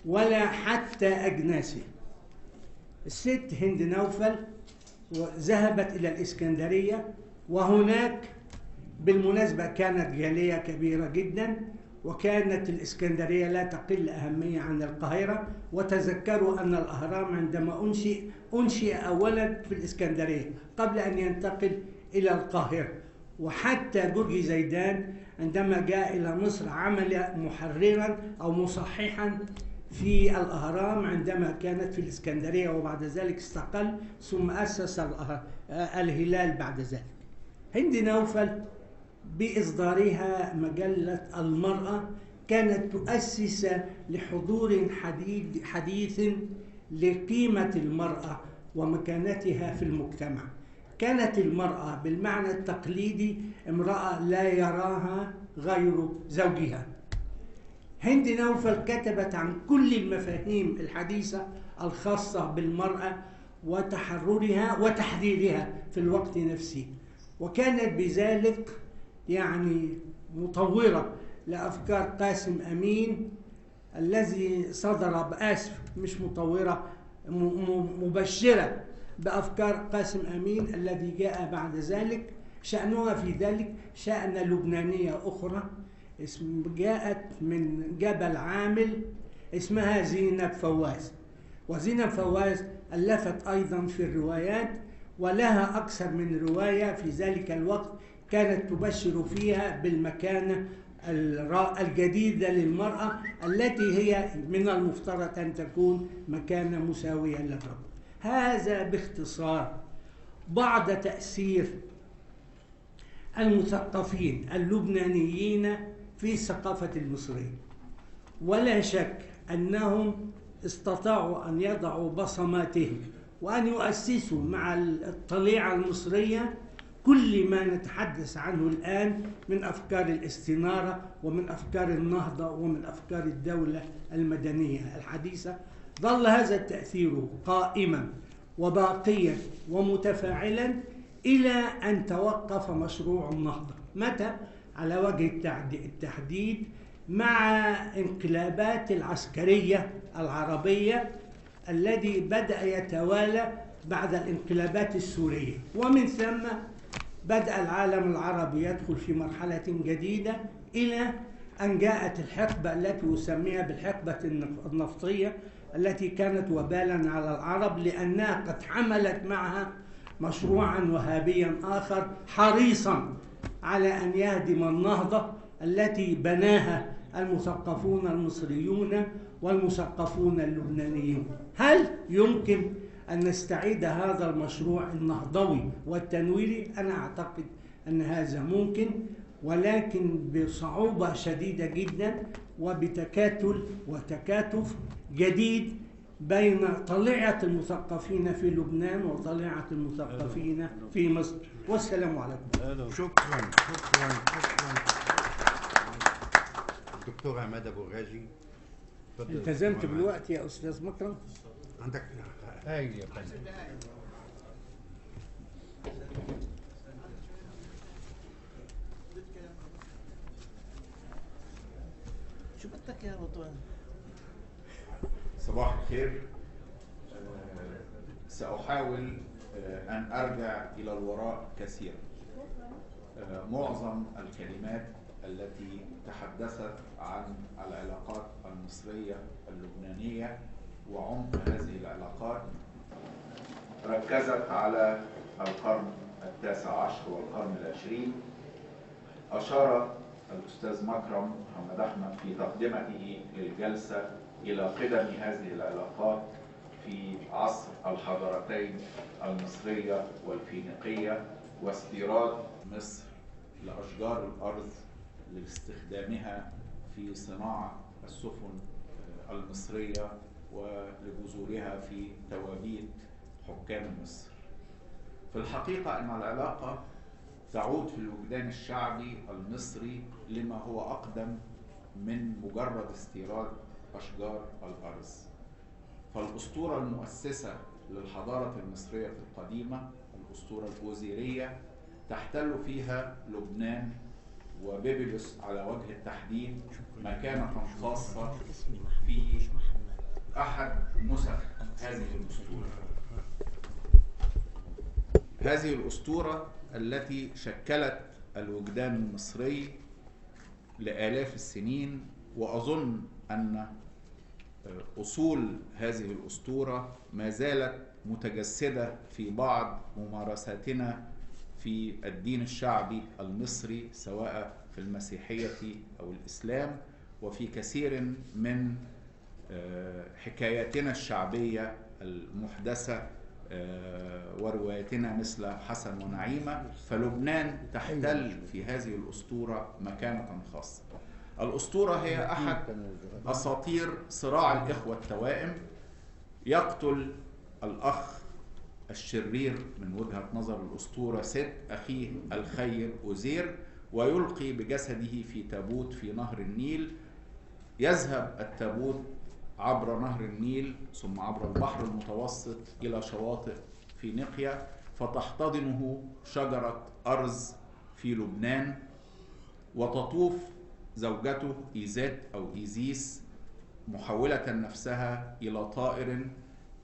ولا حتى أجناسه. الست هند نوفل ذهبت إلى الإسكندرية، وهناك بالمناسبة كانت جالية كبيرة جدا، وكانت الإسكندرية لا تقل أهمية عن القاهرة. وتذكروا أن الأهرام عندما أنشئ أولا في الإسكندرية قبل أن ينتقل إلى القاهرة. وحتى جورج زيدان عندما جاء إلى مصر عمل محررا أو مصححا في الأهرام عندما كانت في الإسكندرية، وبعد ذلك استقل ثم أسس الهلال بعد ذلك. هند نوفل بإصدارها مجلة المرأة كانت تؤسس لحضور حديث لقيمة المرأة ومكانتها في المجتمع. كانت المرأة بالمعنى التقليدي امرأة لا يراها غير زوجها. هند نوفل كتبت عن كل المفاهيم الحديثة الخاصة بالمرأة وتحررها وتحريرها في الوقت نفسه، وكانت بذلك يعني مطورة لأفكار قاسم أمين الذي صدر بآسف مش مطورة، مبشرة بأفكار قاسم أمين الذي جاء بعد ذلك. شأنها في ذلك شأن لبنانية أخرى جاءت من جبل عامل اسمها زينب فواز. وزينب فواز ألفت أيضا في الروايات، ولها أكثر من رواية في ذلك الوقت كانت تبشر فيها بالمكانة الجديدة للمرأة التي هي من المفترض أن تكون مكانة مساوية للرجل. هذا باختصار بعض تأثير المثقفين اللبنانيين في الثقافة المصرية. ولا شك أنهم استطاعوا أن يضعوا بصماتهم وأن يؤسسوا مع الطليعة المصرية كل ما نتحدث عنه الآن من أفكار الاستنارة ومن أفكار النهضة ومن أفكار الدولة المدنية الحديثة. ظل هذا التأثير قائما وباقيا ومتفاعلا إلى أن توقف مشروع النهضة. متى؟ على وجه التحديد مع انقلابات العسكرية العربية الذي بدأ يتوالى بعد الانقلابات السورية، ومن ثم بدأ العالم العربي يدخل في مرحلة جديدة إلى أن جاءت الحقبة التي يسميها بالحقبة النفطية التي كانت وبالا على العرب، لأنها قد حملت معها مشروعا وهابيا آخر حريصا على أن يهدم النهضة التي بناها المثقفون المصريون والمثقفون اللبنانيون. هل يمكن أن نستعيد هذا المشروع النهضوي والتنويري؟ أنا أعتقد أن هذا ممكن، ولكن بصعوبة شديدة جدا وبتكاتل وتكاتف جديد بين طليعة المثقفين في لبنان وطليعة المثقفين في مصر. والسلام عليكم. شكرا. دكتور عماد أبو غازي، التزمت بالوقت يا أستاذ مكرم. عندك هاي يا فندم. شو بدك يا رضوان؟ صباح الخير. سأحاول أن أرجع إلى الوراء كثيرا. معظم الكلمات التي تحدثت عن العلاقات المصرية اللبنانية وعمق هذه العلاقات ركزت على القرن التاسع عشر والقرن العشرين. أشار الأستاذ مكرم محمد أحمد في تقدمته للجلسة إلى قدم هذه العلاقات في عصر الحضارتين المصرية والفينيقية واستيراد مصر لأشجار الأرض لاستخدامها في صناعة السفن المصرية ولجذورها في توابيت حكام مصر. في الحقيقة أن العلاقة تعود في الوجدان الشعبي المصري لما هو أقدم من مجرد استيراد أشجار الأرض. فالأسطورة المؤسسة للحضارة المصرية القديمة الأسطورة الأوزيرية تحتل فيها لبنان وبيبلس على وجه التحديد مكانة خاصة في أحد نسخ هذه الأسطورة. هذه الأسطورة التي شكلت الوجدان المصري لآلاف السنين، وأظن أن أصول هذه الأسطورة ما زالت متجسدة في بعض ممارساتنا في الدين الشعبي المصري، سواء في المسيحية أو الإسلام، وفي كثير من حكاياتنا الشعبية المحدثة ورواياتنا مثل حسن ونعيمة. فلبنان تحتل في هذه الأسطورة مكانة خاصة. الأسطورة هي أحد أساطير صراع الإخوة التوائم. يقتل الأخ الشرير من وجهة نظر الأسطورة ست أخيه الخير أوزير، ويلقي بجسده في تابوت في نهر النيل. يذهب التابوت عبر نهر النيل ثم عبر البحر المتوسط إلى شواطئ فينيقيا، فتحتضنه شجرة أرز في لبنان، وتطوف زوجته إيزات أو إيزيس محولة نفسها إلى طائر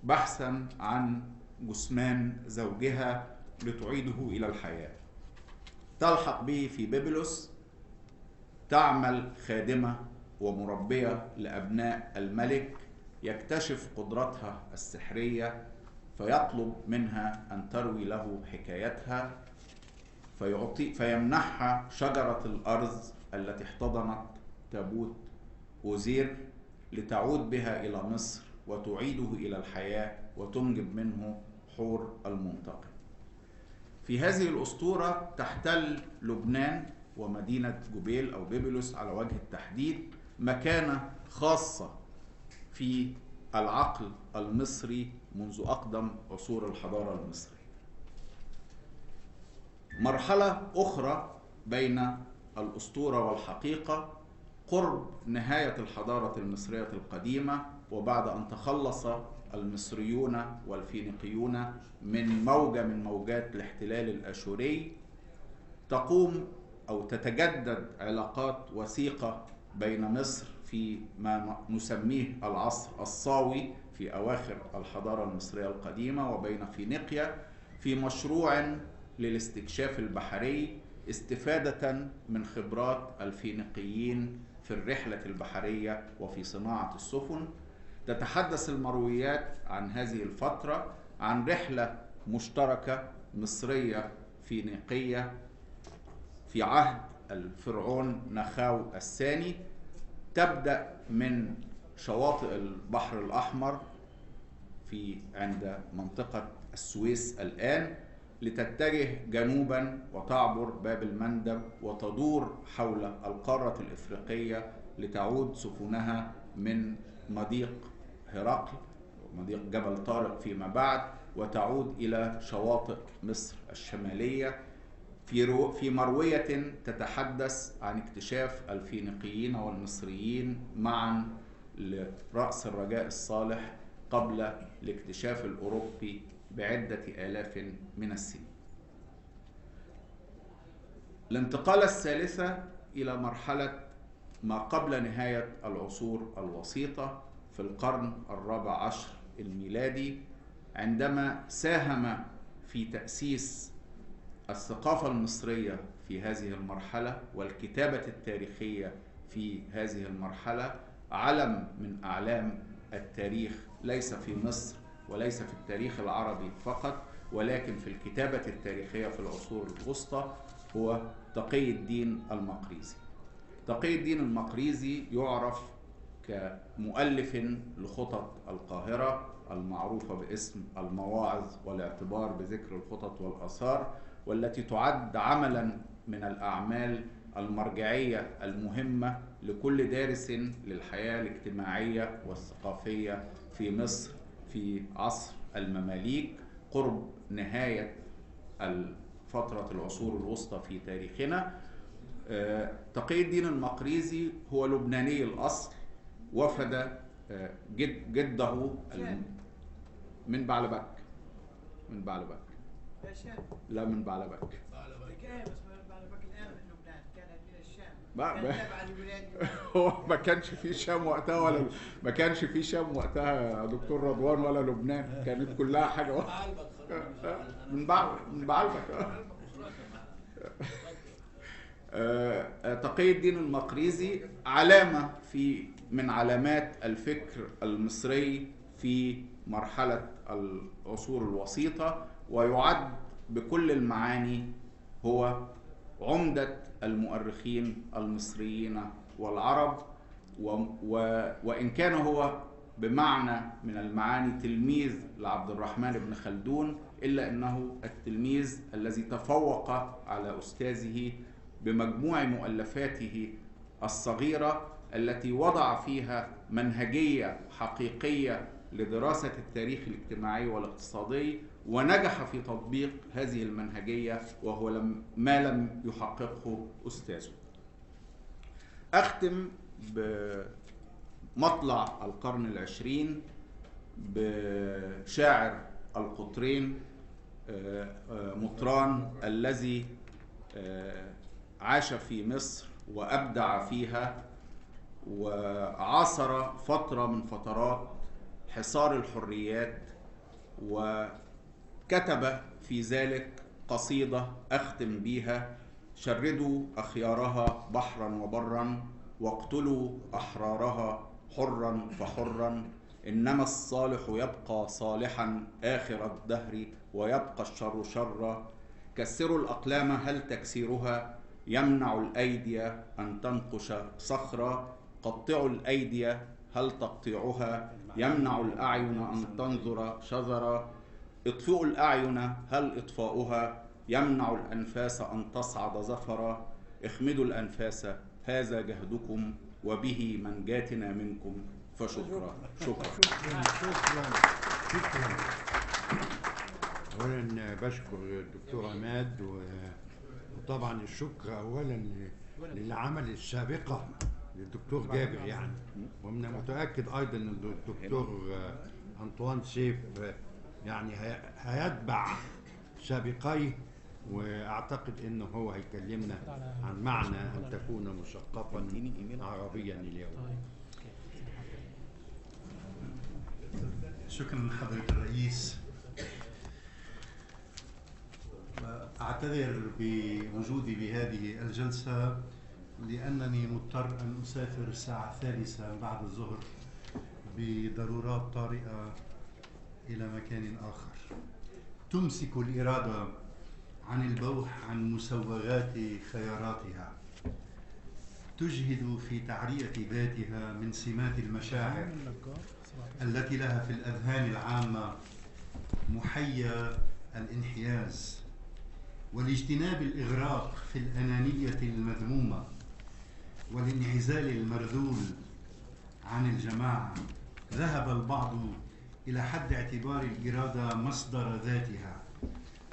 بحثا عن جثمان زوجها لتعيده إلى الحياة. تلحق به في بيبلس، تعمل خادمة ومربية لأبناء الملك، يكتشف قدرتها السحرية فيطلب منها أن تروي له حكايتها، فيمنحها شجرة الأرز التي احتضنت تابوت أوزير لتعود بها إلى مصر وتعيده إلى الحياة وتنجب منه حور المنتقم. في هذه الأسطورة تحتل لبنان ومدينة جبيل أو بيبلس على وجه التحديد مكانة خاصة في العقل المصري منذ أقدم عصور الحضارة المصرية. مرحلة أخرى بين الأسطورة والحقيقة قرب نهاية الحضارة المصرية القديمة، وبعد أن تخلص المصريون والفينيقيون من موجة من موجات الاحتلال الأشوري، تقوم أو تتجدد علاقات وثيقة بين مصر في ما نسميه العصر الصاوي في أواخر الحضارة المصرية القديمة، وبين فينيقيا في مشروع للاستكشاف البحري استفادة من خبرات الفينيقيين في الرحلة البحرية وفي صناعة السفن. تتحدث المرويات عن هذه الفترة عن رحلة مشتركة مصرية فينيقية في عهد الفرعون نخاو الثاني، تبدأ من شواطئ البحر الأحمر عند منطقة السويس الآن، لتتجه جنوبا وتعبر باب المندب وتدور حول القارة الإفريقية لتعود سفنها من مضيق هرقل ومضيق جبل طارق فيما بعد، وتعود إلى شواطئ مصر الشمالية في مروية تتحدث عن اكتشاف الفينيقيين والمصريين معا لرأس الرجاء الصالح قبل الاكتشاف الأوروبي بعدة آلاف من السنين. الانتقالة الثالثة إلى مرحلة ما قبل نهاية العصور الوسيطة في القرن الرابع عشر الميلادي، عندما ساهم في تأسيس الثقافة المصرية في هذه المرحلة والكتابة التاريخية في هذه المرحلة علم من أعلام التاريخ، ليس في مصر وليس في التاريخ العربي فقط، ولكن في الكتابة التاريخية في العصور الوسطى، هو تقي الدين المقريزي. تقي الدين المقريزي يعرف كمؤلف لخطط القاهرة المعروفة باسم المواعظ والاعتبار بذكر الخطط والآثار، والتي تعد عملا من الأعمال المرجعية المهمة لكل دارس للحياة الاجتماعية والثقافية في مصر في عصر المماليك قرب نهاية فترة العصور الوسطى في تاريخنا. تقي الدين المقريزي هو لبناني الأصل، وفد جده من بعلبك. من بعلبك لا من بعلبك. بعلبك بس بعلبك الآن من لبنان، كانت من الشام. هو ما كانش فيه شام وقتها، ولا ما كانش فيه شام وقتها يا دكتور رضوان ولا لبنان، كانت كلها حاجه واحده. من بعلبك. تقي الدين المقريزي علامه من علامات الفكر المصري في مرحله العصور الوسيطه، ويعد بكل المعاني هو عمدة المؤرخين المصريين والعرب، وإن كان هو بمعنى من المعاني تلميذ لعبد الرحمن بن خلدون، إلا أنه التلميذ الذي تفوق على أستاذه بمجموع مؤلفاته الصغيرة التي وضع فيها منهجية حقيقية لدراسة التاريخ الاجتماعي والاقتصادي، ونجح في تطبيق هذه المنهجية، وهو ما لم يحققه أستاذه. أختم بمطلع القرن العشرين بشاعر القطرين، مطران الذي عاش في مصر وأبدع فيها، وعاصر فترة من فترات حصار الحريات، وكتب في ذلك قصيدة أختم بيها: شردوا أخيارها بحرا وبرا، واقتلوا أحرارها حرا فحرا، إنما الصالح يبقى صالحا آخر الدهر، ويبقى الشر شرا. كسروا الأقلام هل تكسيرها يمنع الأيدي أن تنقش صخرا، قطعوا الأيدي هل تقطيعها يمنع الأعين أن تنظر شذرا، اطفئوا الأعين هل إطفاؤها يمنع الأنفاس أن تصعد زفرا، اخمدوا الأنفاس هذا جهدكم، وبه منجاتنا منكم، فشكرا. شكرا. أولا بشكر الدكتور عماد، وطبعا الشكر أولا للعمل السابقة للدكتور جابر يعني، ومن المتأكد أيضا أن الدكتور أنطوان سيف يعني هيتبع سابقيه، وأعتقد أنه هو هيكلمنا عن معنى أن تكون مثقفا عربيا اليوم. شكرا حضرة الرئيس. أعتذر بوجودي بهذه الجلسة لأنني مضطر أن أسافر الساعة 3 بعد الظهر بضرورات طارئة إلى مكان آخر. تمسك الإرادة عن البوح عن مسوغات خياراتها، تجهد في تعرية ذاتها من سمات المشاعر التي لها في الأذهان العامة محيا الانحياز، ولاجتناب الإغراق في الأنانية المذمومة والانعزال المرذول عن الجماعة، ذهب البعض إلى حد اعتبار الإرادة مصدر ذاتها،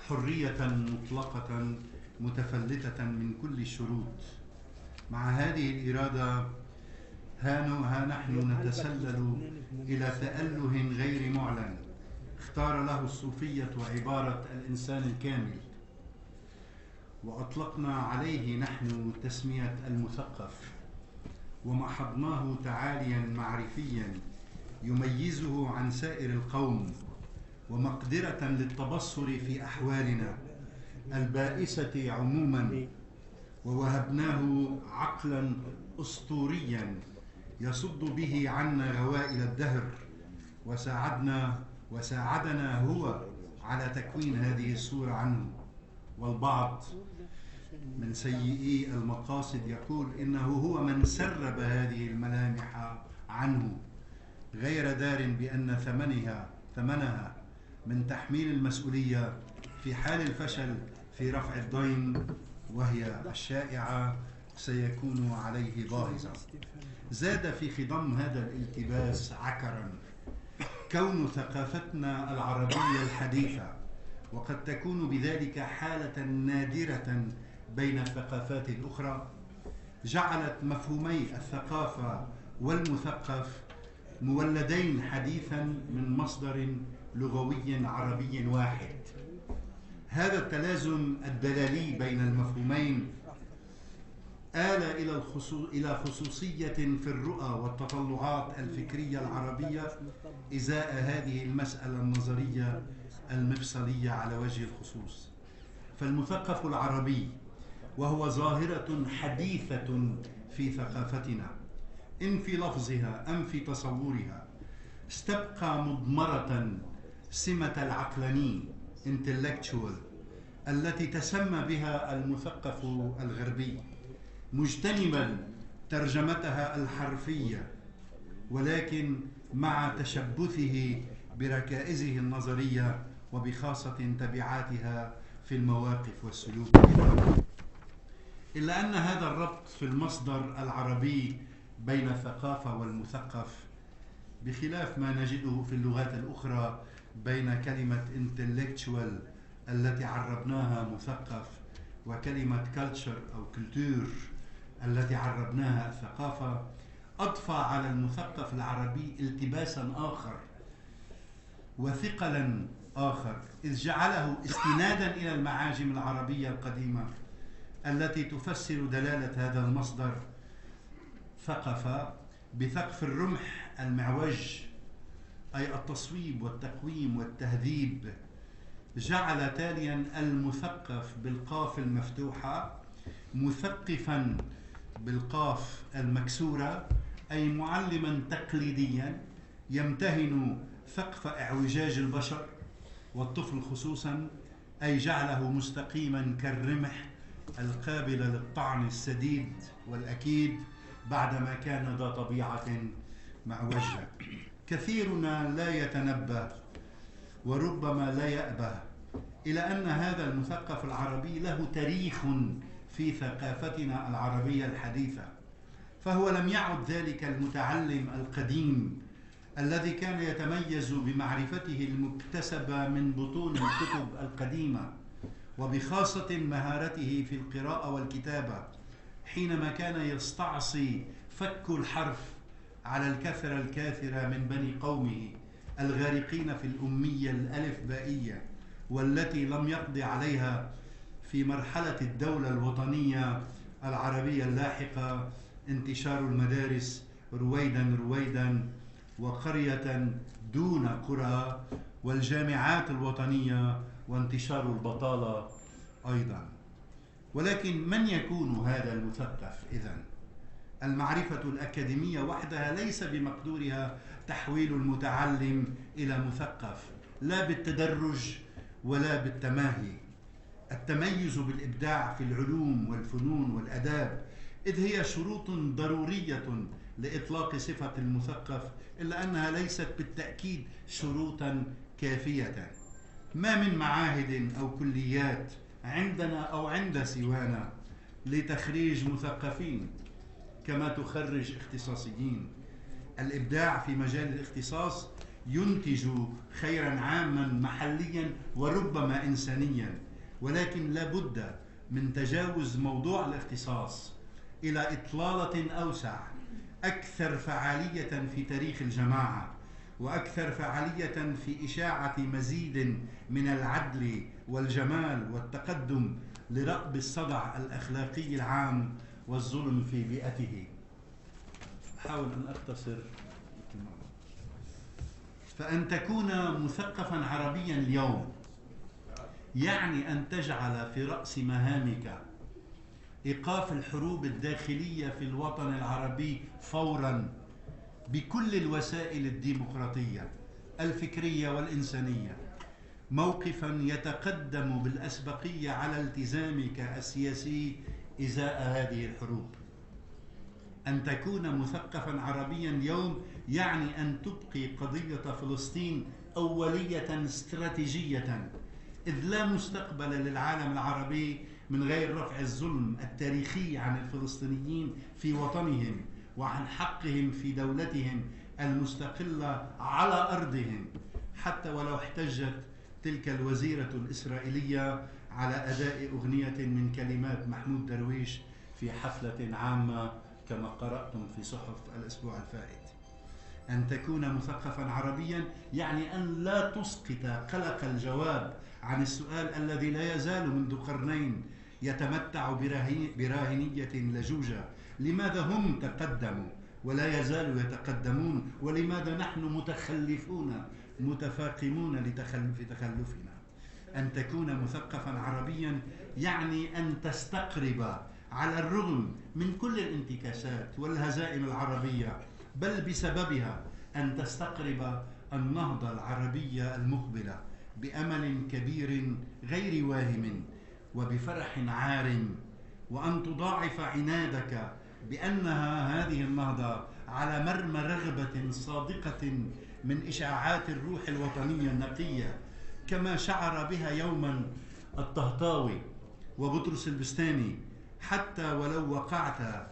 حرية مطلقة متفلتة من كل الشروط. مع هذه الإرادة ها نحن نتسلل إلى تأله غير معلن اختار له الصوفية عبارة الإنسان الكامل، وأطلقنا عليه نحن تسمية المثقف، ومحضناه تعاليا معرفيا يميزه عن سائر القوم، ومقدرة للتبصر في أحوالنا البائسة عموما، ووهبناه عقلا أسطوريا يصد به عنا غوائل الدهر، وساعدنا هو على تكوين هذه الصورة عنه. والبعض من سيئي المقاصد يقول إنه هو من سرب هذه الملامح عنه، غير دار بأن ثمنها من تحميل المسؤولية في حال الفشل في رفع الدين، وهي الشائعة سيكون عليه باهظا. زاد في خضم هذا الالتباس عكرا كون ثقافتنا العربية الحديثة، وقد تكون بذلك حالة نادرة بين الثقافات الأخرى، جعلت مفهومي الثقافة والمثقف مولدين حديثا من مصدر لغوي عربي واحد. هذا التلازم الدلالي بين المفهومين آل إلى خصوصية في الرؤى والتطلعات الفكرية العربية إزاء هذه المسألة النظرية المفصلية على وجه الخصوص. فالمثقف العربي وهو ظاهرة حديثة في ثقافتنا، إن في لفظها أم في تصورها، استبقى مضمرة سمة العقلاني intellectual التي تسمى بها المثقف الغربي، مجتنبا ترجمتها الحرفية، ولكن مع تشبثه بركائزه النظرية وبخاصة تبعاتها في المواقف والسلوك. إلا أن هذا الربط في المصدر العربي بين الثقافة والمثقف، بخلاف ما نجده في اللغات الأخرى بين كلمة intellectual التي عربناها مثقف وكلمة culture أو culture التي عربناها الثقافة، أضفى على المثقف العربي التباسا آخر وثقلا آخر، إذ جعله استنادا إلى المعاجم العربية القديمة التي تفسر دلالة هذا المصدر ثقف بثقف الرمح المعوج، أي التصويب والتقويم والتهذيب، جعل تاليا المثقف بالقاف المفتوحة مثقفا بالقاف المكسورة، أي معلما تقليديا يمتهن ثقف اعوجاج البشر والطفل خصوصا، أي جعله مستقيما كالرمح القابل للطعن السديد والأكيد بعدما كان ذا طبيعة معوجة. كثيرنا لا يتنبه وربما لا يأبه إلى أن هذا المثقف العربي له تاريخ في ثقافتنا العربية الحديثة، فهو لم يعد ذلك المتعلم القديم الذي كان يتميز بمعرفته المكتسبة من بطون الكتب القديمة وبخاصة مهارته في القراءة والكتابة، حينما كان يستعصي فك الحرف على الكثرة الكاثرة من بني قومه الغارقين في الأمية الألفبائية، والتي لم يقض عليها في مرحلة الدولة الوطنية العربية اللاحقة انتشار المدارس رويدا وقرية دون قرى، والجامعات الوطنية، وانتشار البطالة أيضا. ولكن من يكون هذا المثقف إذن؟ المعرفة الأكاديمية وحدها ليس بمقدورها تحويل المتعلم إلى مثقف، لا بالتدرج ولا بالتماهي. التميز بالإبداع في العلوم والفنون والأداب، إذ هي شروط ضرورية لإطلاق صفة المثقف، إلا أنها ليست بالتأكيد شروطا كافية. ما من معاهد أو كليات عندنا أو عند سوانا لتخريج مثقفين كما تخرج اختصاصيين. الإبداع في مجال الاختصاص ينتج خيرا عاما محليا وربما إنسانيا، ولكن لا بد من تجاوز موضوع الاختصاص إلى إطلالة أوسع أكثر فعالية في تاريخ الجماعة، وأكثر فعالية في إشاعة مزيد من العدل والجمال والتقدم لرأب الصدع الأخلاقي العام والظلم في بيئته. أحاول أن أختصر. فأن تكون مثقفا عربيا اليوم يعني أن تجعل في رأس مهامك إيقاف الحروب الداخلية في الوطن العربي فورا بكل الوسائل الديمقراطية الفكرية والإنسانية، موقفا يتقدم بالأسبقية على التزامك السياسي إزاء هذه الحروب. أن تكون مثقفا عربيا اليوم يعني أن تبقي قضية فلسطين أولية استراتيجية، إذ لا مستقبل للعالم العربي من غير رفع الظلم التاريخي عن الفلسطينيين في وطنهم وعن حقهم في دولتهم المستقلة على أرضهم، حتى ولو احتجت تلك الوزيرة الإسرائيلية على أداء أغنية من كلمات محمود درويش في حفلة عامة كما قرأتم في صحف الأسبوع الفائت. أن تكون مثقفا عربيا يعني أن لا تسقط قلق الجواب عن السؤال الذي لا يزال منذ قرنين يتمتع براهنية لجوجة. لماذا هم تقدموا ولا يزالوا يتقدمون، ولماذا نحن متخلفون متفاقمون لتخلف تخلفنا؟ أن تكون مثقفا عربيا يعني أن تستقرب على الرغم من كل الانتكاسات والهزائم العربية، بل بسببها أن تستقرب النهضة العربية المقبلة بأمل كبير غير واهم وبفرح عارم، وأن تضاعف عنادك بأنها هذه النهضة على مرمى رغبة صادقة من إشعاعات الروح الوطنية النقية، كما شعر بها يوما الطهطاوي وبطرس البستاني. حتى ولو وقعت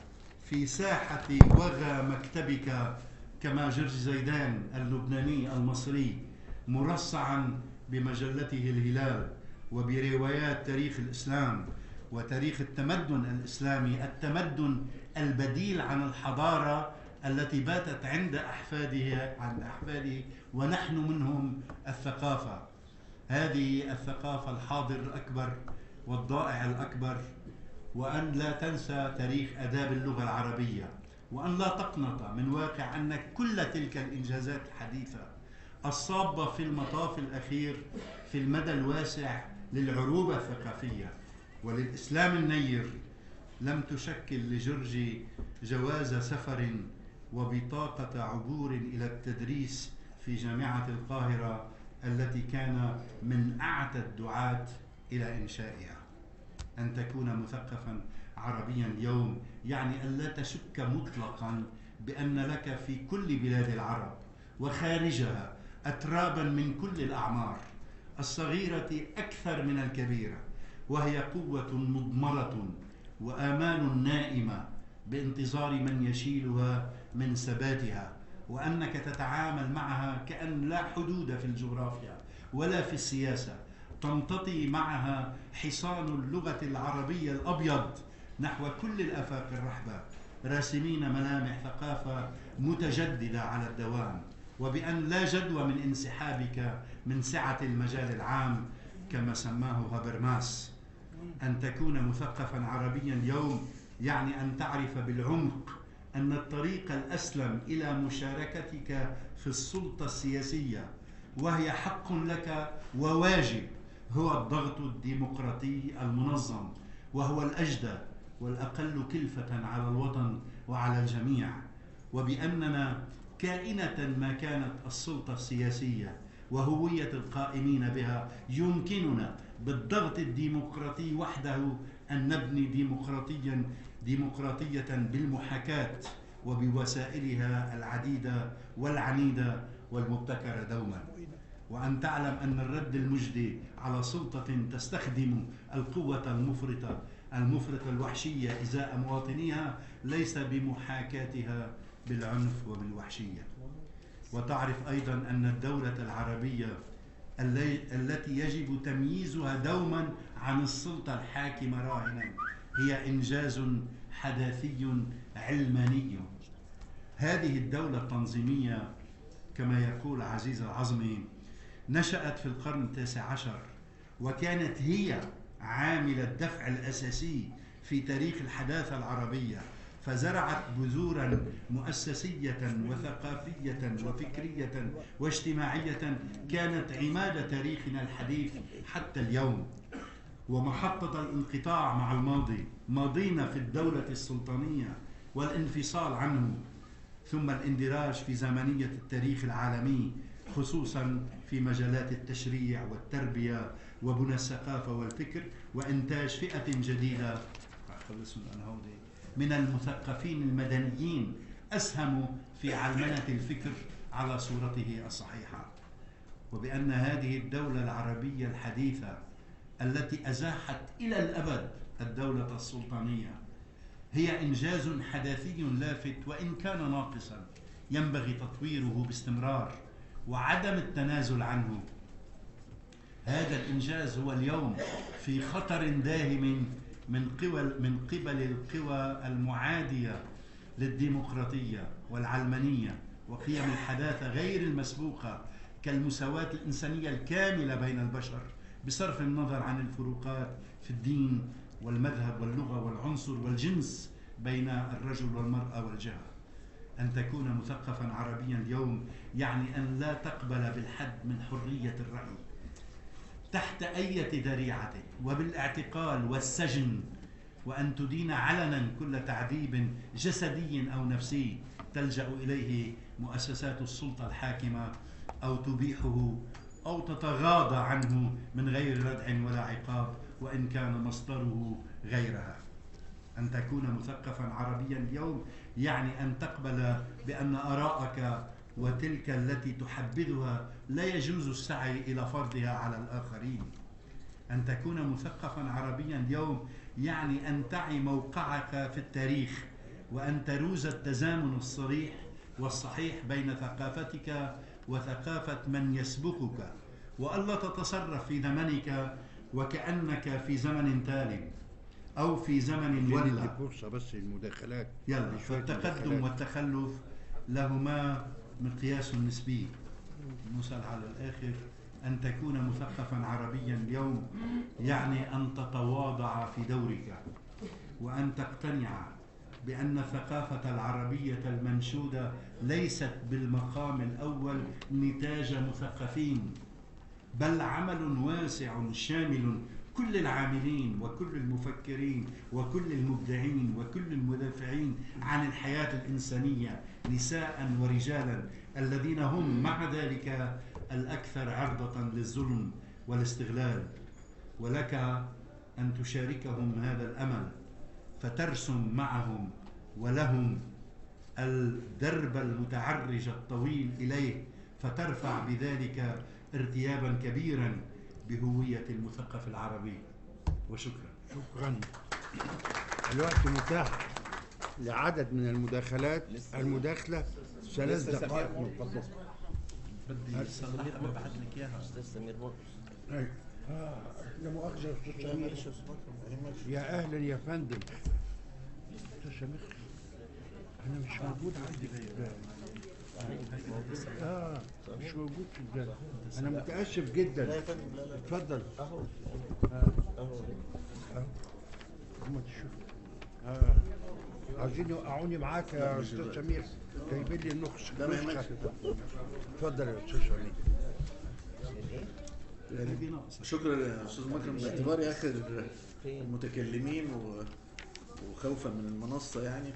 في ساحة وغى مكتبك كما جورج زيدان اللبناني المصري مرصعا بمجلته الهلال وبروايات تاريخ الإسلام وتاريخ التمدن الإسلامي، التمدن البديل عن الحضارة التي باتت عند أحفاده ونحن منهم الثقافة. هذه الثقافة الحاضر الأكبر والضائع الأكبر. وأن لا تنسى تاريخ آداب اللغة العربية، وأن لا تقنط من واقع أن كل تلك الإنجازات الحديثة الصابة في المطاف الأخير في المدى الواسع للعروبة الثقافية وللإسلام النير لم تشكل لجورجي جواز سفر وبطاقة عبور إلى التدريس في جامعة القاهرة التي كان من أعتى الدعاة إلى إنشائها. أن تكون مثقفا عربيا اليوم يعني أن لا تشك مطلقا بأن لك في كل بلاد العرب وخارجها أترابا من كل الأعمار، الصغيرة أكثر من الكبيرة، وهي قوة مضمرة وآمال نائمة بانتظار من يشيلها من ثباتها، وأنك تتعامل معها كأن لا حدود في الجغرافيا ولا في السياسة، تمتطي معها حصان اللغة العربية الأبيض نحو كل الآفاق الرحبة، راسمين ملامح ثقافة متجددة على الدوام، وبأن لا جدوى من انسحابك من سعة المجال العام كما سماه هابرماس. أن تكون مثقفا عربيا اليوم يعني أن تعرف بالعمق أن الطريق الأسلم إلى مشاركتك في السلطة السياسية وهي حق لك وواجب هو الضغط الديمقراطي المنظم، وهو الأجدى والأقل كلفة على الوطن وعلى الجميع، وبأننا كائنة ما كانت السلطة السياسية وهوية القائمين بها يمكننا بالضغط الديمقراطي وحده أن نبني ديمقراطية بالمحاكاة وبوسائلها العديدة والعنيدة والمبتكرة دوما. وأن تعلم أن الرد المجدي على سلطة تستخدم القوة المفرطة الوحشية إزاء مواطنيها ليس بمحاكاتها بالعنف وبالوحشية. وتعرف أيضا أن الدولة العربية التي يجب تمييزها دوما عن السلطة الحاكمة راهنا هي إنجاز حداثي علماني. هذه الدولة التنظيمية كما يقول عزيز العظمي نشأت في القرن التاسع عشر، وكانت هي عامل الدفع الأساسي في تاريخ الحداثة العربية، فزرعت بذورا مؤسسية وثقافية وفكرية واجتماعية كانت عماد تاريخنا الحديث حتى اليوم، ومحطة الانقطاع مع الماضي. ماضينا في الدولة السلطانية والانفصال عنه، ثم الاندراج في زمنية التاريخ العالمي خصوصا في مجالات التشريع والتربية وبنى الثقافة والفكر، وإنتاج فئة جديدة من المثقفين المدنيين أسهموا في علمنة الفكر على صورته الصحيحة. وبأن هذه الدولة العربية الحديثة التي أزاحت إلى الأبد الدولة السلطانية هي إنجاز حداثي لافت وإن كان ناقصا ينبغي تطويره باستمرار وعدم التنازل عنه. هذا الإنجاز هو اليوم في خطر داهم من قبل القوى المعادية للديمقراطية والعلمانية وقيم الحداثة غير المسبوقة كالمساواة الإنسانية الكاملة بين البشر بصرف النظر عن الفروقات في الدين والمذهب واللغة والعنصر والجنس بين الرجل والمرأة والجهة. أن تكون مثقفا عربيا اليوم يعني أن لا تقبل بالحد من حرية الرأي تحت أي ذريعة وبالاعتقال والسجن، وأن تدين علنا كل تعذيب جسدي أو نفسي تلجأ إليه مؤسسات السلطة الحاكمة أو تبيحه أو تتغاضى عنه من غير ردع ولا عقاب وإن كان مصدره غيرها. أن تكون مثقفا عربيا اليوم يعني أن تقبل بأن آراءك وتلك التي تحبذها لا يجوز السعي إلى فرضها على الآخرين. أن تكون مثقفا عربيا اليوم يعني أن تعي موقعك في التاريخ وأن تروز التزامن الصريح والصحيح بين ثقافتك وثقافة من يسبقك، وألا تتصرف في زمنك وكأنك في زمن تال أو في زمن ولى. فرصة بس المداخلات. يلا، فالتقدم والتخلف لهما مقياس نسبي. نسأل على الآخر. أن تكون مثقفا عربيا اليوم يعني أن تتواضع في دورك وأن تقتنع بأن الثقافة العربية المنشودة ليست بالمقام الأول نتاج مثقفين، بل عمل واسع شامل كل العاملين وكل المفكرين وكل المبدعين وكل المدافعين عن الحياة الإنسانية نساء ورجالا الذين هم مع ذلك الأكثر عرضة للظلم والاستغلال. ولك أن تشاركهم هذا الأمل فترسم معهم ولهم الدرب المتعرج الطويل إليه، فترفع بذلك ارتيابا كبيرا بهوية المثقف العربي. وشكرا. شكرا. الوقت متاح لعدد من المداخلات. المداخلة 3 دقائق من فضلك. بدي سمير ببعث لك اياها. استاذ سمير أيوة. لا مؤاخذة يا أستاذ سمير. يا أهلا يا فندم. أستاذ سمير أنا مش موجود عندي في مش موجود في البلد. أنا متأسف جدا. لا يا فندم، لا لا اتفضل. اهو اهو هم تشوف. عايزين يوقعوني معاك يا أستاذ سمير. جايبين لي النسخة. اتفضل يا أستاذ سمير. شكرا يا استاذ مكرم. باعتباري اخر المتكلمين وخوفا من المنصه يعني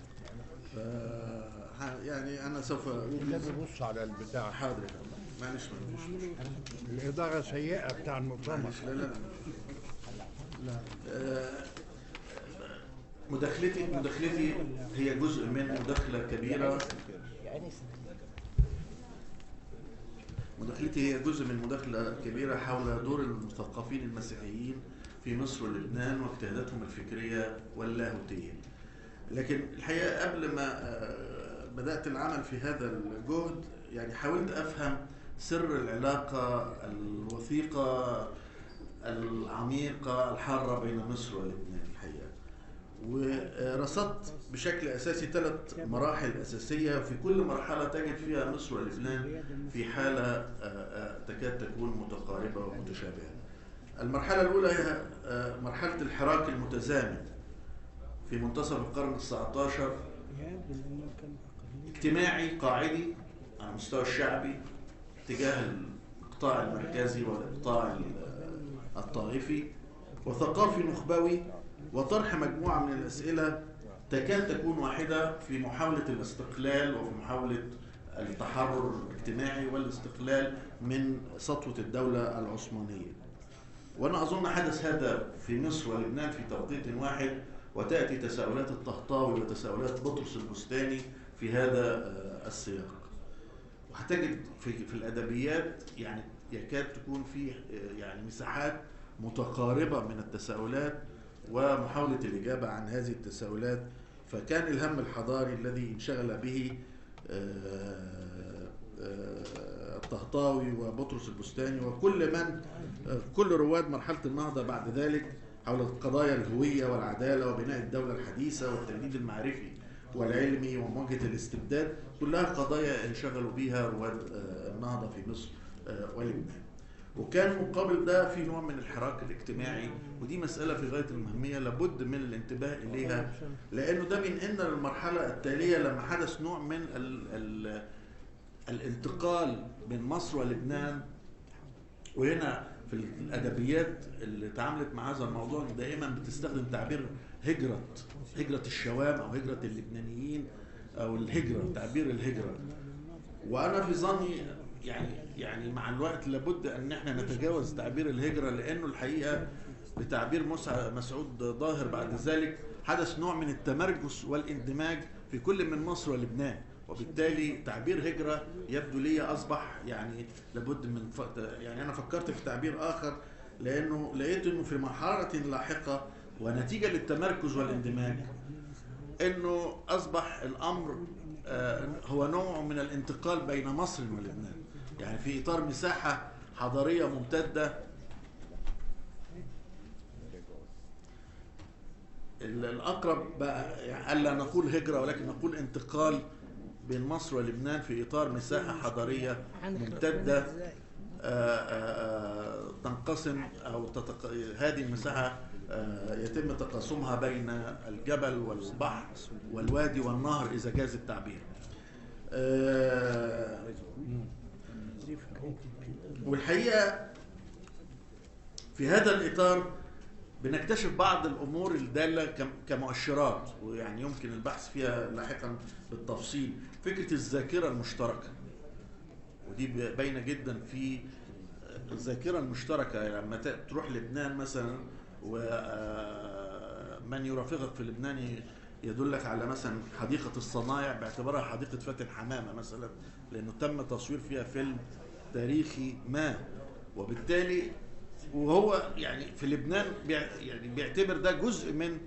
يعني انا سوف اقول لازم ابص على البتاع. حاضر. معلش الاداره سيئه بتاع المؤتمر. لا لا لا. مداخلتي هي جزء من مداخله كبيره. مداخلتي هي جزء من مداخلة كبيرة حول دور المثقفين المسيحيين في مصر ولبنان واجتهاداتهم الفكرية واللاهوتية. لكن الحقيقة قبل ما بدأت العمل في هذا الجهد يعني حاولت أفهم سر العلاقة الوثيقة العميقة الحارة بين مصر ولبنان الحقيقة. ورصدت بشكل أساسي 3 مراحل أساسية، في كل مرحلة تجد فيها مصر ولبنان في حالة تكاد تكون متقاربة ومتشابهة. المرحلة الأولى هي مرحلة الحراك المتزامن في منتصف القرن ال19، اجتماعي قاعدي على المستوى الشعبي تجاه القطاع المركزي والقطاع الطائفي، وثقافي نخبوي، وطرح مجموعة من الأسئلة تكاد تكون واحدة في محاولة الاستقلال وفي محاولة التحرر الاجتماعي والاستقلال من سطوة الدولة العثمانية. وأنا أظن حدث هذا في مصر ولبنان في توقيت واحد، وتأتي تساؤلات الطهطاوي وتساؤلات بطرس البستاني في هذا السياق. وهتجد في الأدبيات يعني يكاد تكون في يعني مساحات متقاربة من التساؤلات ومحاولة الإجابة عن هذه التساؤلات. فكان الهم الحضاري الذي انشغل به الطهطاوي وبطرس البستاني كل رواد مرحلة النهضة بعد ذلك حول قضايا الهوية والعدالة وبناء الدولة الحديثة والتجديد المعرفي والعلمي ومواجهة الاستبداد، كلها قضايا انشغلوا بها رواد النهضة في مصر ولبنان. وكان مقابل ده في نوع من الحراك الاجتماعي، ودي مسألة في غاية المهمية لابد من الانتباه إليها، لأنه ده بينقلنا للمرحلة التالية لما حدث نوع من الانتقال بين مصر ولبنان. وهنا في الأدبيات اللي تعاملت مع هذا الموضوع دائما بتستخدم تعبير هجرة الشوام أو هجرة اللبنانيين أو الهجرة، تعبير الهجرة. وأنا في ظني يعني مع الوقت لابد أن احنا نتجاوز تعبير الهجرة، لأنه الحقيقة بتعبير مسعود ظاهر بعد ذلك حدث نوع من التمركز والاندماج في كل من مصر ولبنان، وبالتالي تعبير هجرة يبدو لي أصبح يعني لابد من يعني أنا فكرت في تعبير آخر، لأنه لقيت أنه في مرحلة لاحقة ونتيجة للتمركز والاندماج أنه أصبح الأمر هو نوع من الانتقال بين مصر ولبنان، يعني في إطار مساحة حضارية ممتدة. الأقرب بقى يعني ألا نقول هجرة ولكن نقول انتقال بين مصر ولبنان في إطار مساحة حضارية ممتدة تنقسم أو هذه المساحة يتم تقاسمها بين الجبل والبحر والوادي والنهر إذا جاز التعبير. والحقيقة في هذا الإطار بنكتشف بعض الأمور الدالة كمؤشرات، ويعني يمكن البحث فيها لاحقا بالتفصيل. فكرة الذاكرة المشتركة، ودي باينة جدا في الذاكرة المشتركة. لما تروح لبنان مثلا ومن يرافقك في لبنان يدلك على مثلا حديقة الصنايع باعتبارها حديقة فاتن حمامة مثلا، لأنه تم تصوير فيها فيلم تاريخي ما، وبالتالي وهو يعني في لبنان يعني بيعتبر ده جزء من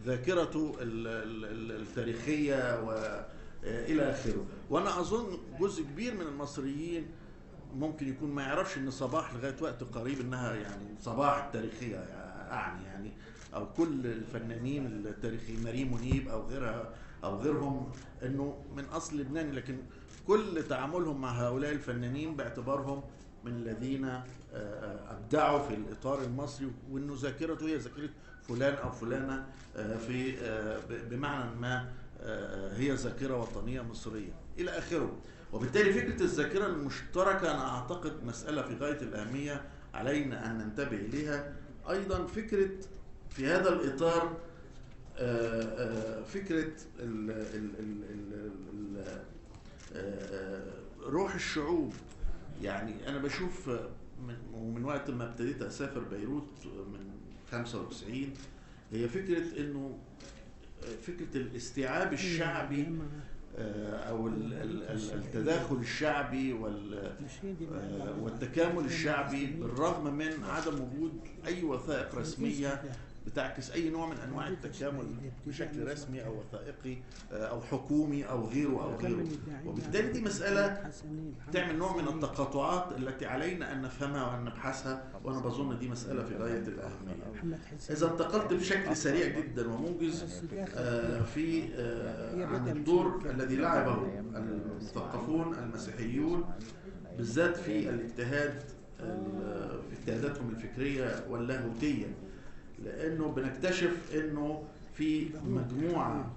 ذاكرته التاريخية وإلى آخره. وأنا أظن جزء كبير من المصريين ممكن يكون ما يعرفش إن صباح لغاية وقت قريب إنها يعني صباح التاريخية يعني أو كل الفنانين التاريخيين مريم منيب أو غيرها أو غيرهم إنه من أصل لبناني، لكن كل تعاملهم مع هؤلاء الفنانين باعتبارهم من الذين أبدعوا في الإطار المصري، وإنه ذاكرته هي ذاكرة فلان أو فلانة في بمعنى ما هي ذاكرة وطنية مصرية إلى آخره. وبالتالي فكرة الذاكرة المشتركة أنا أعتقد مسألة في غاية الأهمية علينا أن ننتبه إليها. أيضا فكرة في هذا الإطار فكرة روح الشعوب. يعني أنا بشوف من وقت ما ابتديت أسافر بيروت من 95 هي فكرة إنه فكرة الاستيعاب الشعبي أو التداخل الشعبي والتكامل الشعبي، بالرغم من عدم وجود أي وثائق رسمية بتعكس أي نوع من أنواع التكامل بشكل رسمي أو وثائقي أو حكومي أو غيره. وبالتالي دي مسألة تعمل نوع من التقاطعات التي علينا أن نفهمها وأن نبحثها، وأنا بظن دي مسألة في غاية الأهمية. إذا انتقلت بشكل سريع جدا وموجز في عن الدور الذي لعبه المثقفون المسيحيون بالذات في الاجتهاد في اجتهاداتهم الفكرية واللاهوتية، لأنه بنكتشف أنه في مجموعة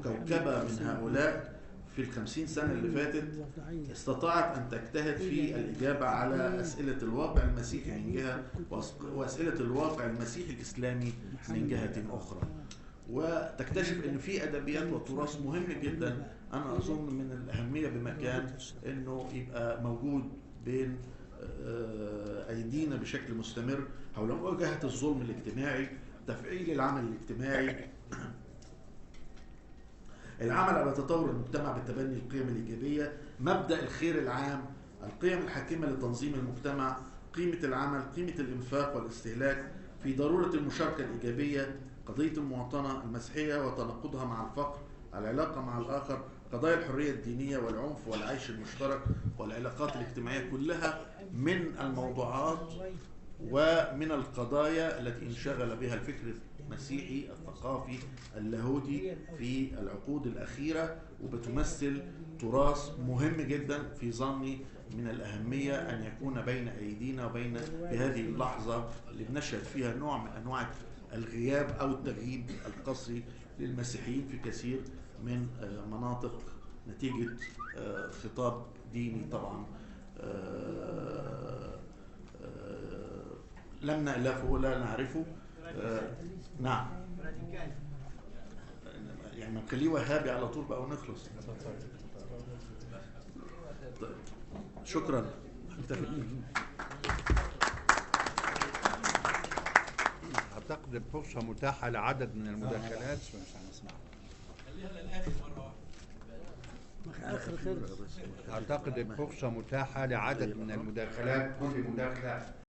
كوكبة من هؤلاء في 50 سنة اللي فاتت استطاعت أن تجتهد في الإجابة على أسئلة الواقع المسيحي من جهة وأسئلة الواقع المسيحي الإسلامي من جهة أخرى، وتكتشف أن في أدبيات وتراث مهم جدا. أنا أظن من الأهمية بمكان أنه يبقى موجود بين أيدينا بشكل مستمر حول مواجهة الظلم الاجتماعي، تفعيل العمل الاجتماعي، العمل على تطور المجتمع بتبني القيم الإيجابية، مبدأ الخير العام، القيم الحاكمة لتنظيم المجتمع، قيمة العمل، قيمة الإنفاق والاستهلاك، في ضرورة المشاركة الإيجابية، قضية المواطنة المسيحية وتناقضها مع الفقر، العلاقة مع الآخر، قضايا الحرية الدينية والعنف والعيش المشترك والعلاقات الاجتماعية، كلها من الموضوعات ومن القضايا التي انشغل بها الفكر المسيحي الثقافي اللاهوتي في العقود الأخيرة، وبتمثل تراث مهم جدا في ظني من الأهمية أن يكون بين أيدينا وبين في هذه اللحظة اللي بنشهد فيها نوع من أنواع الغياب أو التغييب القسري للمسيحيين في كثير من مناطق نتيجة خطاب ديني طبعا لم نألفه ولا نعرفه. نعم، يعني نخليه وهابي على طول بقى ونخلص. طيب. شكرا. أعتقد الفرصة متاحة لعدد من المداخلات. آخر خلص. أعتقد الفرصة متاحة لعدد من المداخلات، كل مداخلة